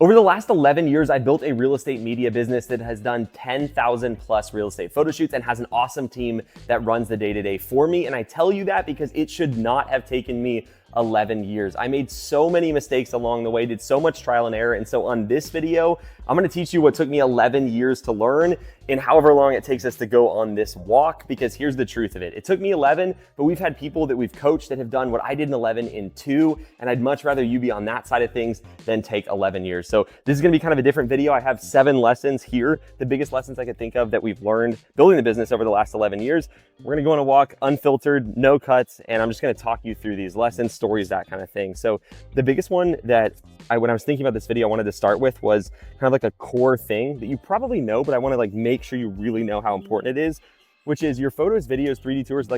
Over the last 11 years, I built a real estate media business that has done 10,000 plus real estate photo shoots and has an awesome team that runs the day-to-day for me. And I tell you that because it should not have taken me 11 years. I made so many mistakes along the way, did so much trial and error. And so on this video, I'm gonna teach you what took me 11 years to learn in however long it takes us to go on this walk, because here's the truth of it. It took me 11, but we've had people that we've coached that have done what I did in 11 in 2, and I'd much rather you be on that side of things than take 11 years. So this is gonna be kind of a different video. I have 7 lessons here, the biggest lessons I could think of that we've learned building the business over the last 11 years. We're gonna go on a walk, unfiltered, no cuts, and I'm just gonna talk you through these lessons, stories, that kind of thing. So the biggest one that when I was thinking about this video, I wanted to start with was kind of like a core thing that you probably know, but I want to make sure you really know how important it is, which is your photos, videos, 3D tours,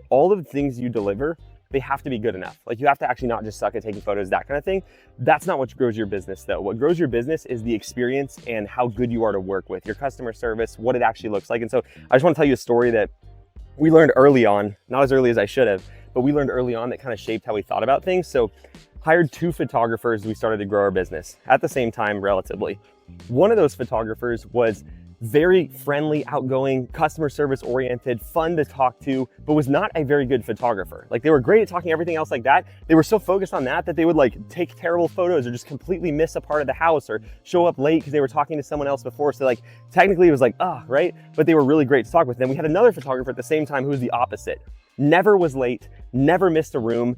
all of the things you deliver, they have to be good enough. Like, you have to actually not just suck at taking photos, that kind of thing. That's not what grows your business though. What grows your business is the experience and how good you are to work with, your customer service, what it actually looks like. And so I just want to tell you a story that we learned early on, not as early as I should have, but we learned early on that kind of shaped how we thought about things. So hired 2 photographers, we started to grow our business at the same time, relatively. One of those photographers was very friendly, outgoing, customer service oriented, fun to talk to, but was not a very good photographer. Like, they were great at talking everything else like that. They were so focused on that they would take terrible photos or just completely miss a part of the house or show up late because they were talking to someone else before. So technically it was right? But they were really great to talk with. Then we had another photographer at the same time who was the opposite. Never was late, never missed a room,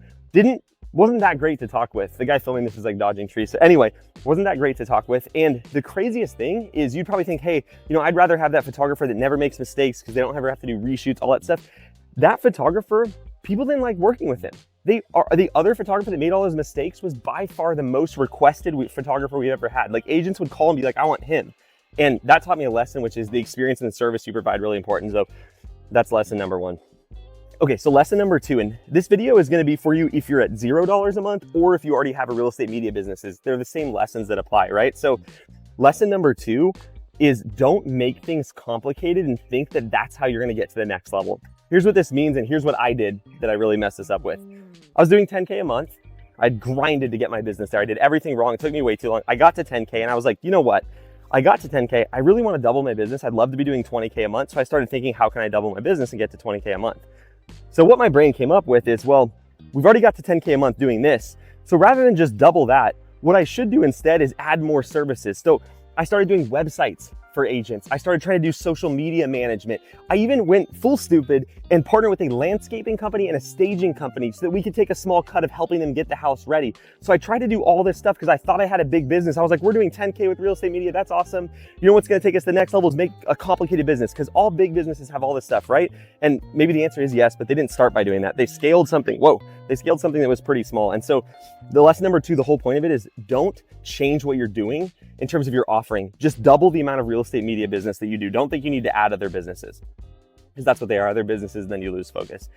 wasn't that great to talk with. The guy filming this is dodging trees. So anyway, wasn't that great to talk with. And the craziest thing is, you'd probably think, hey, I'd rather have that photographer that never makes mistakes because they don't ever have to do reshoots, all that stuff. That photographer, people didn't like working with him. The other photographer that made all those mistakes was by far the most requested photographer we ever had. Agents would call and be like, I want him. And that taught me a lesson, which is the experience and the service you provide really important. So that's lesson number 1. Okay, so lesson number 2, and this video is gonna be for you if you're at $0 a month or if you already have a real estate media businesses. They're the same lessons that apply, right? So lesson number 2 is, don't make things complicated and think that that's how you're gonna get to the next level. Here's what this means, and here's what I did that I really messed this up with. I was doing 10K a month. I'd grinded to get my business there. I did everything wrong. It took me way too long. I got to 10K and I was like, you know what? I got to 10K. I really wanna double my business. I'd love to be doing 20K a month. So I started thinking, how can I double my business and get to 20K a month? So what my brain came up with is, well, we've already got to 10K a month doing this. So rather than just double that, what I should do instead is add more services. So I started doing websites for agents. I started trying to do social media management. I even went full stupid and partnered with a landscaping company and a staging company so that we could take a small cut of helping them get the house ready. So I tried to do all this stuff because I thought I had a big business. I was like, we're doing 10K with real estate media. That's awesome. You know what's going to take us to the next level is make a complicated business, because all big businesses have all this stuff, right? And maybe the answer is yes, but they didn't start by doing that. They scaled something. They scaled something that was pretty small. And so the lesson number 2, the whole point of it is, don't change what you're doing in terms of your offering. Just double the amount of real estate media business that you do. Don't think you need to add other businesses, because that's what they are, other businesses, then you lose focus.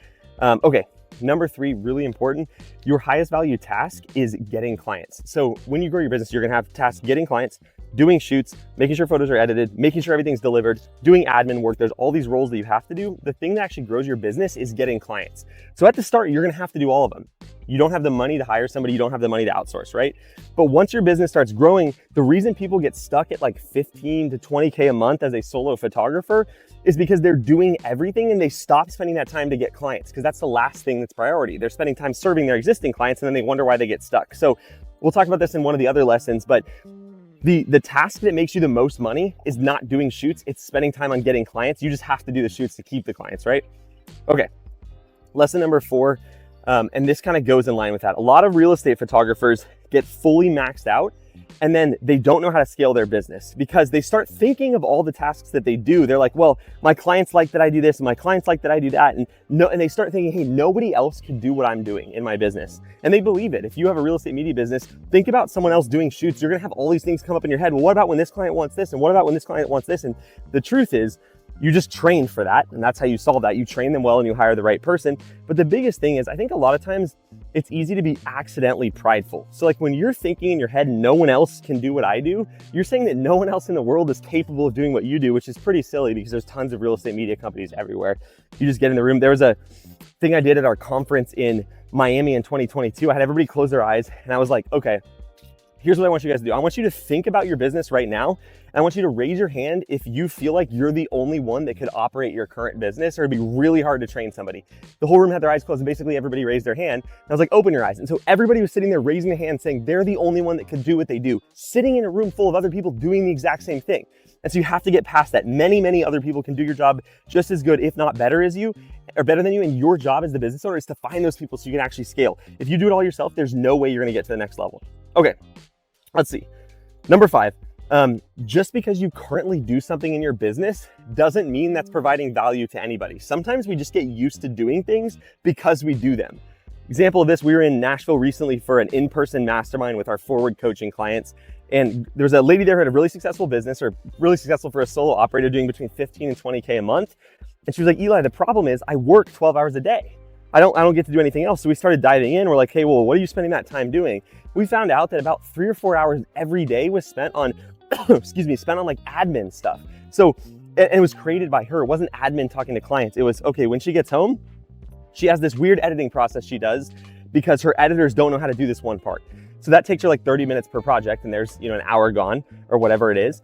Okay, number 3, really important. Your highest value task is getting clients. So when you grow your business, you're gonna have tasks getting clients, doing shoots, making sure photos are edited, making sure everything's delivered, doing admin work. There's all these roles that you have to do. The thing that actually grows your business is getting clients. So at the start, you're gonna have to do all of them. You don't have the money to hire somebody, you don't have the money to outsource, right? But once your business starts growing, the reason people get stuck at 15 to 20K a month as a solo photographer is because they're doing everything and they stop spending that time to get clients, because that's the last thing that's priority. They're spending time serving their existing clients and then they wonder why they get stuck. So we'll talk about this in one of the other lessons, but the task that makes you the most money is not doing shoots, it's spending time on getting clients. You just have to do the shoots to keep the clients, right? Okay, lesson number 4, and this kind of goes in line with that. A lot of real estate photographers get fully maxed out and then they don't know how to scale their business because they start thinking of all the tasks that they do. They're like, well, my clients like that I do this, and my clients like that I do that. And they start thinking, hey, nobody else can do what I'm doing in my business. And they believe it. If you have a real estate media business, think about someone else doing shoots. You're gonna have all these things come up in your head. Well, what about when this client wants this? And what about when this client wants this? And the truth is, you just train for that, and that's how you solve that. You train them well and you hire the right person. But the biggest thing is, I think a lot of times it's easy to be accidentally prideful. So when you're thinking in your head, no one else can do what I do, you're saying that no one else in the world is capable of doing what you do, which is pretty silly because there's tons of real estate media companies everywhere. You just get in the room. There was a thing I did at our conference in Miami in 2022. I had everybody close their eyes and I was like, okay, here's what I want you guys to do. I want you to think about your business right now. And I want you to raise your hand if you feel like you're the only one that could operate your current business, or it'd be really hard to train somebody. The whole room had their eyes closed and basically everybody raised their hand. And I was like, open your eyes. And so everybody was sitting there raising their hand saying they're the only one that could do what they do, sitting in a room full of other people doing the exact same thing. And so you have to get past that. Many, many other people can do your job just as good, if not better as you, or better than you. And your job as the business owner is to find those people so you can actually scale. If you do it all yourself, there's no way you're gonna get to the next level. Okay, let's see. Number 5, just because you currently do something in your business doesn't mean that's providing value to anybody. Sometimes we just get used to doing things because we do them. Example of this, we were in Nashville recently for an in-person mastermind with our forward coaching clients. And there was a lady there who had a really successful business, or really successful for a solo operator, doing between 15 and 20K a month. And she was like, Eli, the problem is I work 12 hours a day. I don't get to do anything else. So we started diving in. We're like, hey, well, what are you spending that time doing? We found out that about 3 or 4 hours every day was spent on, spent on like admin stuff. So, and it was created by her. It wasn't admin talking to clients. It was, okay, when she gets home, she has this weird editing process she does because her editors don't know how to do this one part. So that takes her like 30 minutes per project, and there's, an hour gone or whatever it is.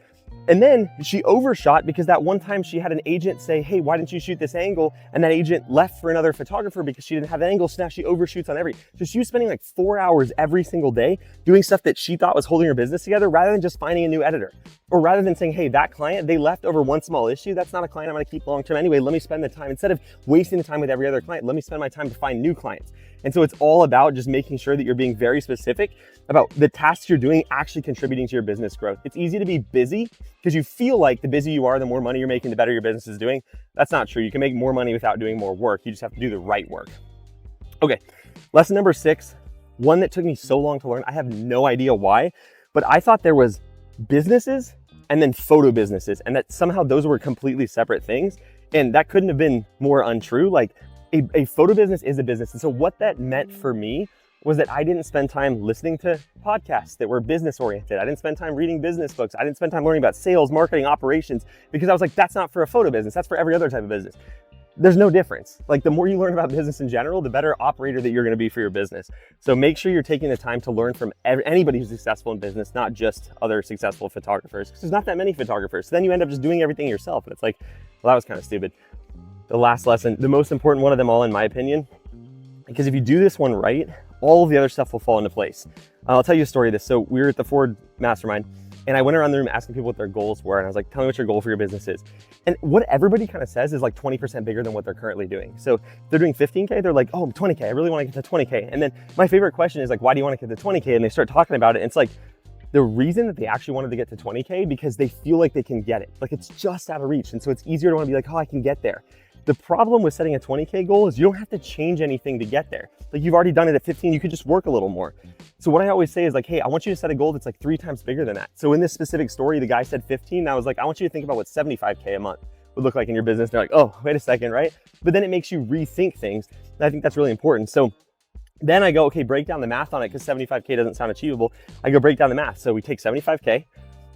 And then she overshot because that one time she had an agent say, hey, why didn't you shoot this angle? And that agent left for another photographer because she didn't have an angle. So now she overshoots on so she was spending like 4 hours every single day doing stuff that she thought was holding her business together, rather than just finding a new editor. Or rather than saying, hey, that client, they left over one small issue. That's not a client I'm gonna keep long-term anyway. Let me spend the time, instead of wasting the time with every other client, let me spend my time to find new clients. And so it's all about just making sure that you're being very specific about the tasks you're doing actually contributing to your business growth. It's easy to be busy because you feel like the busier you are, the more money you're making, the better your business is doing. That's not true. You can make more money without doing more work. You just have to do the right work. Okay, lesson number 6, one that took me so long to learn. I have no idea why, but I thought there was businesses and then photo businesses, and that somehow those were completely separate things. And that couldn't have been more untrue. Like a photo business is a business. And so what that meant for me was that I didn't spend time listening to podcasts that were business oriented. I didn't spend time reading business books. I didn't spend time learning about sales, marketing, operations, because I was like, that's not for a photo business. That's for every other type of business. There's no difference. Like, the more you learn about business in general, the better operator that you're gonna be for your business. So make sure you're taking the time to learn from anybody who's successful in business, not just other successful photographers, because there's not that many photographers. So then you end up just doing everything yourself. And it's like, well, that was kind of stupid. The last lesson, the most important one of them all, in my opinion, because if you do this one right, all of the other stuff will fall into place. I'll tell you a story of this. So we were at the Ford Mastermind, and I went around the room asking people what their goals were. And I was like, tell me what your goal for your business is. And what everybody kind of says is like 20% bigger than what they're currently doing. So if they're doing 15K, they're like, oh, 20K, I really want to get to 20K. And then my favorite question is like, why do you want to get to 20K? And they start talking about it. And it's like, the reason that they actually wanted to get to 20K, because they feel like they can get it. Like, it's just out of reach. And so it's easier to want to be like, oh, I can get there. The problem with setting a 20K goal is you don't have to change anything to get there. Like, you've already done it at 15, you could just work a little more. So what I always say is like, hey, I want you to set a goal that's like 3 times bigger than that. So in this specific story, the guy said 15, and I was like, I want you to think about what 75K a month would look like in your business. They're like, oh, wait a second, right? But then it makes you rethink things. And I think that's really important. So then I go, okay, break down the math on it, because 75K doesn't sound achievable. I go break down the math. So we take 75K,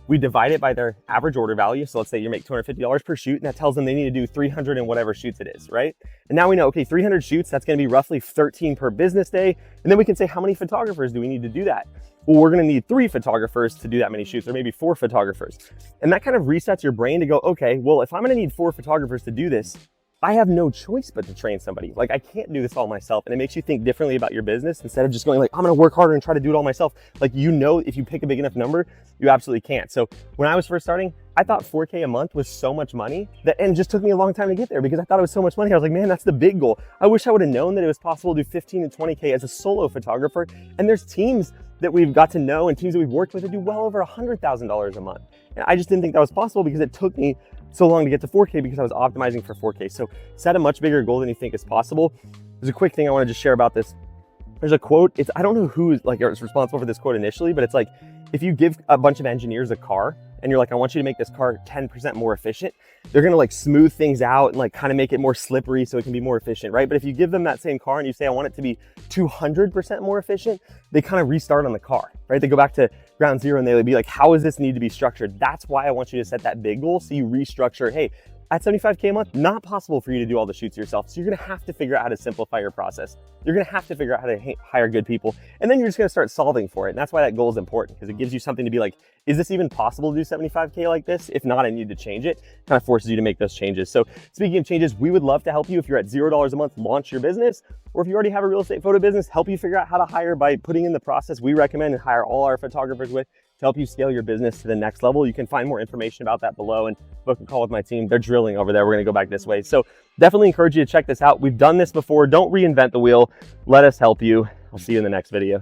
we divide it by their average order value. So let's say you make $250 per shoot, and that tells them they need to do 300 and whatever shoots it is, right? And now we know, okay, 300 shoots, that's gonna be roughly 13 per business day. And then we can say, how many photographers do we need to do that? Well, we're gonna need 3 photographers to do that many shoots, or maybe 4 photographers. And that kind of resets your brain to go, okay, well, if I'm gonna need 4 photographers to do this, I have no choice but to train somebody. Like, I can't do this all myself. And it makes you think differently about your business, instead of just going like, I'm gonna work harder and try to do it all myself. Like, if you pick a big enough number, you absolutely can't. So when I was first starting, I thought 4K a month was so much money and it just took me a long time to get there, because I thought it was so much money. I was like, man, that's the big goal. I wish I would have known that it was possible to do 15 and 20K as a solo photographer. And there's teams that we've got to know and teams that we've worked with that do well over $100,000 a month. And I just didn't think that was possible, because it took me so long to get to 4K, because I was optimizing for 4K. So set a much bigger goal than you think is possible. There's a quick thing I want to just share about this. There's a quote. I don't know who's responsible for this quote initially, but it's like, if you give a bunch of engineers a car and you're like, I want you to make this car 10% more efficient, they're gonna like smooth things out and like kind of make it more slippery so it can be more efficient, right? But if you give them that same car and you say, I want it to be 200% more efficient, they kind of restart on the car, right? They go back to ground zero and they'll be like, how does this need to be structured? That's why I want you to set that big goal. So you restructure, hey, At $75K a month, not possible for you to do all the shoots yourself. So you're gonna have to figure out how to simplify your process. You're gonna have to figure out how to hire good people. And then you're just gonna start solving for it. And that's why that goal is important, because it gives you something to be like, is this even possible to do 75K like this? If not, I need to change it. Kind of forces you to make those changes. So speaking of changes, we would love to help you. If you're at $0 a month, launch your business, or if you already have a real estate photo business, help you figure out how to hire by putting in the process we recommend and hire all our photographers with to help you scale your business to the next level. You can find more information about that below and book a call with my team. They're drilling over there. We're gonna go back this way. So definitely encourage you to check this out. We've done this before. Don't reinvent the wheel. Let us help you. I'll see you in the next video.